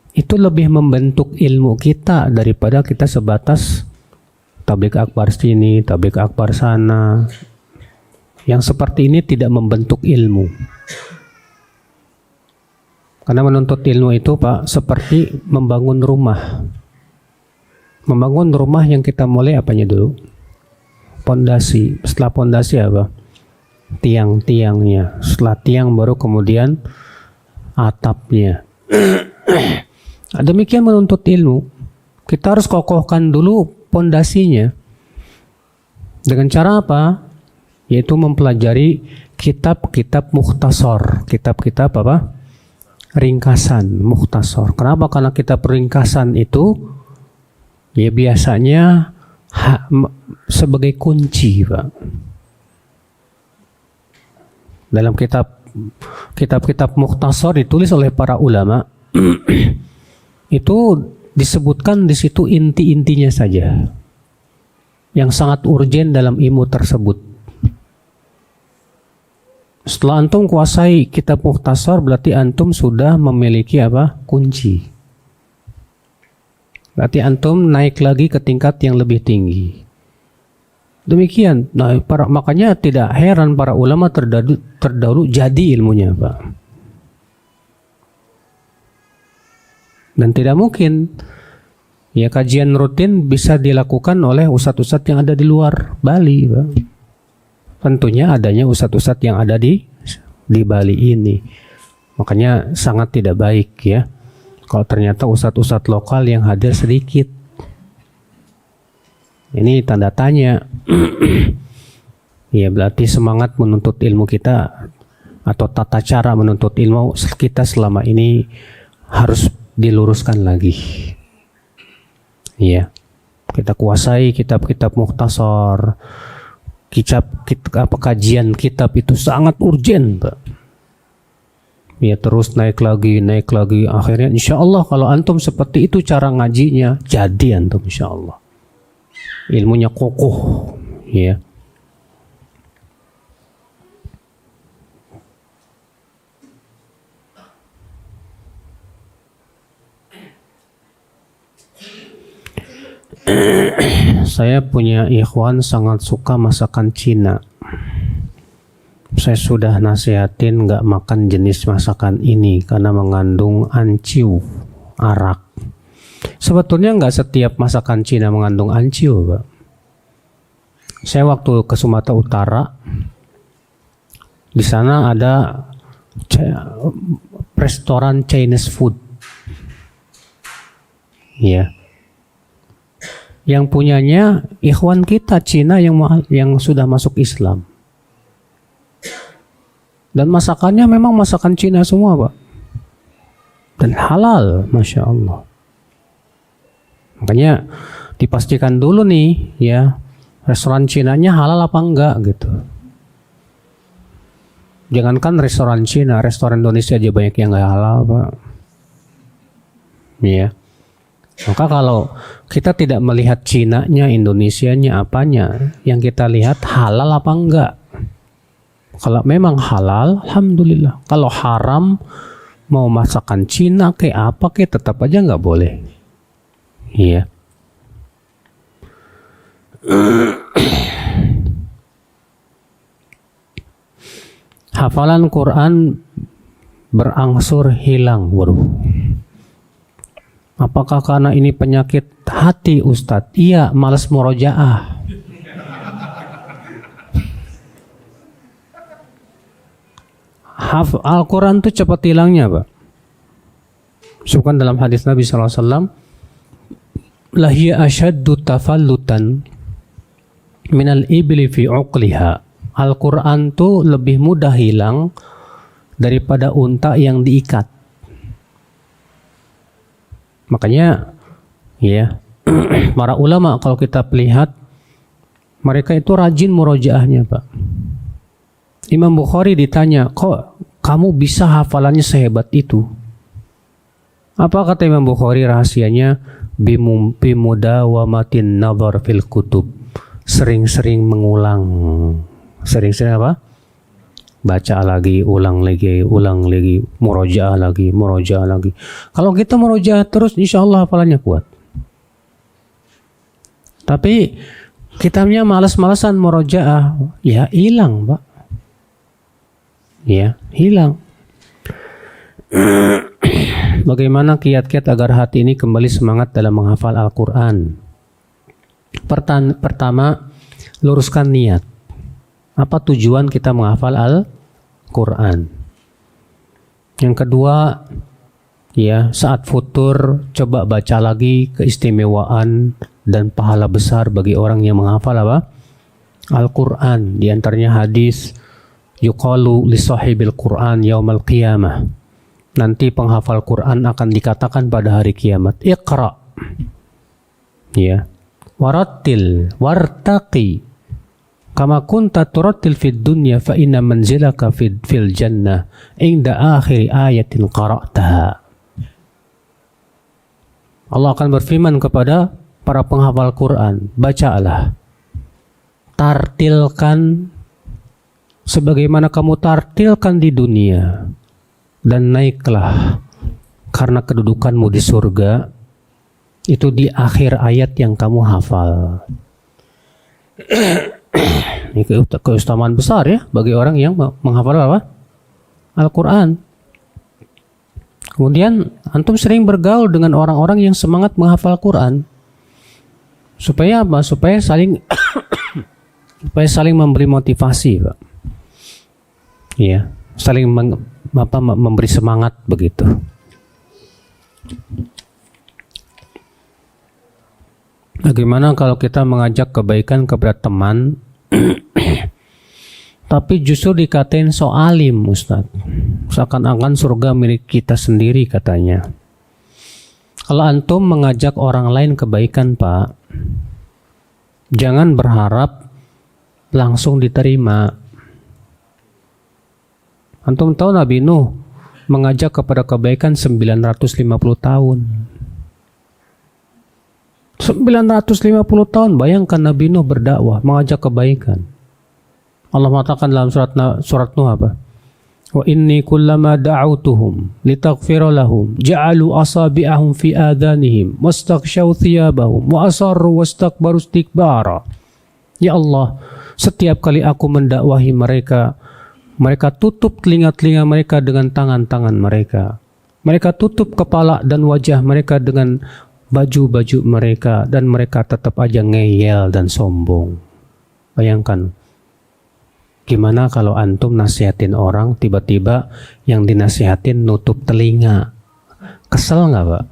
Itu lebih membentuk ilmu kita daripada kita sebatas tablik akbar sini, tablik akbar sana. Yang seperti ini tidak membentuk ilmu. Karena menuntut ilmu itu, Pak, seperti membangun rumah. Membangun rumah yang kita mulai apanya dulu? Pondasi. Setelah pondasi apa? Tiang-tiangnya. Setelah tiang baru kemudian atapnya. Demikian menuntut ilmu. Kita harus kokohkan dulu pondasinya. Dengan cara apa? Yaitu mempelajari kitab-kitab mukhtasar. Kitab-kitab apa? ringkasan, mukhtasar. Kenapa? Karena kitab ringkasan itu ya biasanya sebagai kunci, Pak. Dalam kitab-kitab mukhtasar ditulis oleh para ulama itu disebutkan di situ inti-intinya saja yang sangat urgen dalam ilmu tersebut. Setelah antum kuasai kitab mukhtasar, berarti antum sudah memiliki apa? Kunci. Berarti antum naik lagi ke tingkat yang lebih tinggi. Demikian. Nah, makanya tidak heran para ulama terdahulu jadi ilmunya, Pak. Dan tidak mungkin ya kajian rutin bisa dilakukan oleh ustadz-ustadz yang ada di luar Bali, Pak. Tentunya adanya ustadz-ustadz yang ada di Bali ini. Makanya sangat tidak baik ya kalau ternyata ustadz-ustadz lokal yang hadir sedikit. Ini tanda tanya. Ya berarti semangat menuntut ilmu kita atau tata cara menuntut ilmu kita selama ini harus diluruskan lagi. Ya, kita kuasai kitab-kitab mukhtasar. Kajian kitab itu sangat urgen, Pak. Ya terus naik lagi. Akhirnya insya Allah kalau antum seperti itu cara ngajinya, jadi antum insya Allah ilmunya kokoh, ya. Saya punya ikhwan sangat suka masakan Cina. Saya sudah nasihatin nggak makan jenis masakan ini karena mengandung anciu, arak. Sebetulnya nggak setiap masakan Cina mengandung anciu, Pak. Saya waktu ke Sumatera Utara, di sana ada restoran Chinese food, ya. Yang punyanya ikhwan kita Cina yang sudah masuk Islam. Dan masakannya memang masakan Cina semua, Pak. Dan halal, Masya Allah. Makanya dipastikan dulu nih, ya, restoran Cinanya halal apa enggak gitu. Jangankan restoran Cina, restoran Indonesia aja banyak yang enggak halal, Pak. Ya. Maka kalau kita tidak melihat Cinanya, Indonesianya, apanya, yang kita lihat halal apa enggak. Kalau memang halal, alhamdulillah. Kalau haram, mau masakan Cina kayak apa kayak tetap aja nggak boleh. Iya. Hafalan Quran berangsur hilang. Waduh. Apakah karena ini penyakit hati, Ustadz? Iya, malas murojaah. Al-Quran itu cepat hilangnya, Pak. Sebutkan dalam hadis Nabi SAW, lahiya asyaddu tafallutan minal ibli fi uqliha. Al-Quran itu lebih mudah hilang daripada unta yang diikat. Makanya ya para ulama kalau kita lihat mereka itu rajin murojaahnya, Pak. Imam Bukhari ditanya, kok kamu bisa hafalannya sehebat itu? Apa kata Imam Bukhari rahasianya? Bimudawamatin nazar fil kutub. Sering-sering mengulang. Sering-sering apa? Baca lagi, ulang lagi, murojaah lagi. Kalau kita murojaah terus, insya Allah hafalannya kuat. Tapi kitabnya malas-malasan murojaah, ya hilang, Pak. Ya, hilang. Bagaimana kiat-kiat agar hati ini kembali semangat dalam menghafal Al-Quran? Pertama, luruskan niat. Apa tujuan kita menghafal Al-Quran? Yang kedua, ya, saat futur coba baca lagi keistimewaan dan pahala besar bagi orang yang menghafal apa? Al-Quran. Di antaranya hadis yuqalu li sahibil Quran yaumal qiyamah nanti penghafal Quran akan dikatakan pada hari kiamat, Iqra, ya, warattil wartaqi kama kunta turattil fid dunya fa inna manzilaka fil jannah inda akhir ayatin qara'taha. Allah akan berfirman kepada para penghafal Quran, bacalah, tartilkan sebagaimana kamu tartilkan di dunia, dan naiklah karena kedudukanmu di surga itu di akhir ayat yang kamu hafal. Ini keutamaan besar ya bagi orang yang menghafal apa? Al-Quran. Kemudian antum sering bergaul dengan orang-orang yang semangat menghafal Quran. Supaya apa? Supaya saling memberi motivasi, Pak. Iya, saling memberi semangat begitu. Bagaimana kalau kita mengajak kebaikan kepada teman tapi justru dikatain so alim, Ustaz, seakan-akan surga milik kita sendiri katanya. Kalau antum mengajak orang lain kebaikan, Pak, jangan berharap langsung diterima. Antum tahu Nabi Nuh mengajak kepada kebaikan 950 tahun. 950 tahun, bayangkan Nabi Nuh berdakwah, mengajak kebaikan. Allah mengatakan dalam surat Nuh apa? Wa inni kullama da'autuhum litaghfira lahum ja'alu asabi'ahum fi adhanihim wastaghshaw thiyabahum wa asarru wastakbaru istikbara. Ya Allah, setiap kali aku mendakwahi mereka, mereka tutup telinga-telinga mereka dengan tangan-tangan mereka. Mereka tutup kepala dan wajah mereka dengan baju-baju mereka, dan mereka tetap aja ngeyel dan sombong. Bayangkan, gimana kalau antum nasihatin orang, tiba-tiba yang dinasihatin nutup telinga? Kesel nggak, Pak?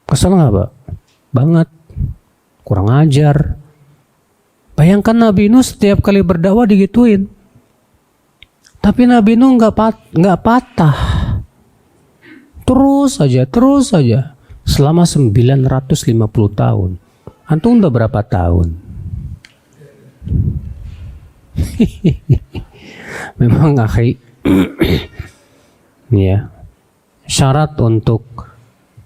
Kesel nggak, Pak? Banget. Kurang ajar. Bayangkan Nabi Nuh setiap kali berdakwah digituin. Tapi Nabi Nuh nggak patah. Terus saja. Selama 950 tahun. Antum udah berapa tahun? Memang akhi, ya, syarat untuk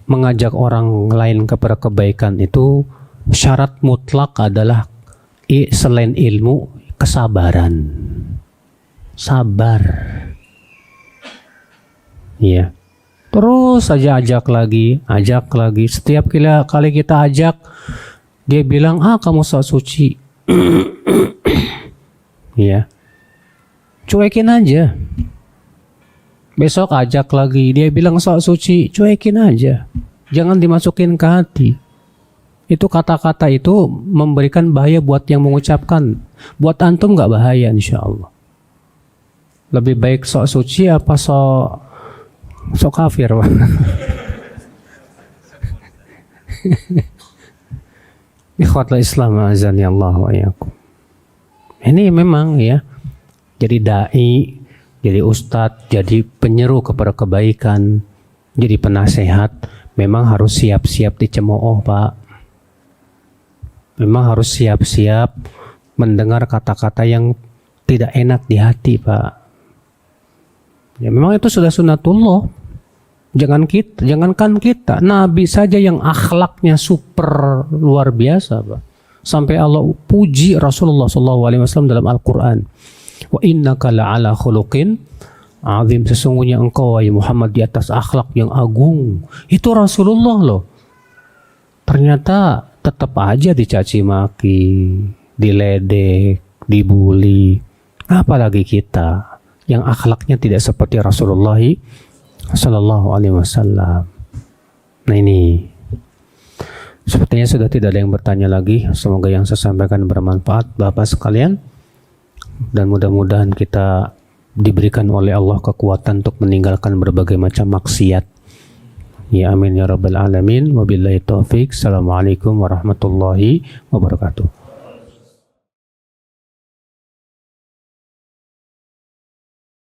mengajak orang lain kepada kebaikan itu, syarat mutlak adalah selain ilmu, kesabaran. Sabar. Ya. Terus saja ajak lagi. Setiap kali kita ajak, dia bilang, kamu sok suci. Ya, cuekin aja. Besok ajak lagi, dia bilang sok suci, cuekin aja. Jangan dimasukin ke hati. Itu kata-kata itu memberikan bahaya buat yang mengucapkan. Buat antum nggak bahaya, insya Allah. Lebih baik sok suci apa sok kafir? Ikhwatul Islam azani Allah wa iyyakum. Ini memang ya, jadi dai, jadi ustadz, jadi penyeru kepada kebaikan, jadi penasehat, memang harus siap-siap dicemooh, Pak. Memang harus siap-siap mendengar kata-kata yang tidak enak di hati, Pak. Ya memang itu sudah sunnatullah. Jangankan kita, Nabi saja yang akhlaknya super luar biasa, Pak. Sampai Allah puji Rasulullah SAW dalam Al-Quran. Wa innaka la'ala khuluqin azim, sesungguhnya engkau wahai Muhammad di atas akhlak yang agung. Itu Rasulullah loh. Ternyata tetap aja dicaci maki, diledek, dibully. Apalagi kita yang akhlaknya tidak seperti Rasulullah SAW. Nah ini, sepertinya sudah tidak ada yang bertanya lagi. Semoga yang saya sampaikan bermanfaat Bapak sekalian, dan mudah-mudahan kita diberikan oleh Allah kekuatan untuk meninggalkan berbagai macam maksiat. Ya amin ya rabbal alamin. Wabillahi taufik. Assalamualaikum warahmatullahi wabarakatuh.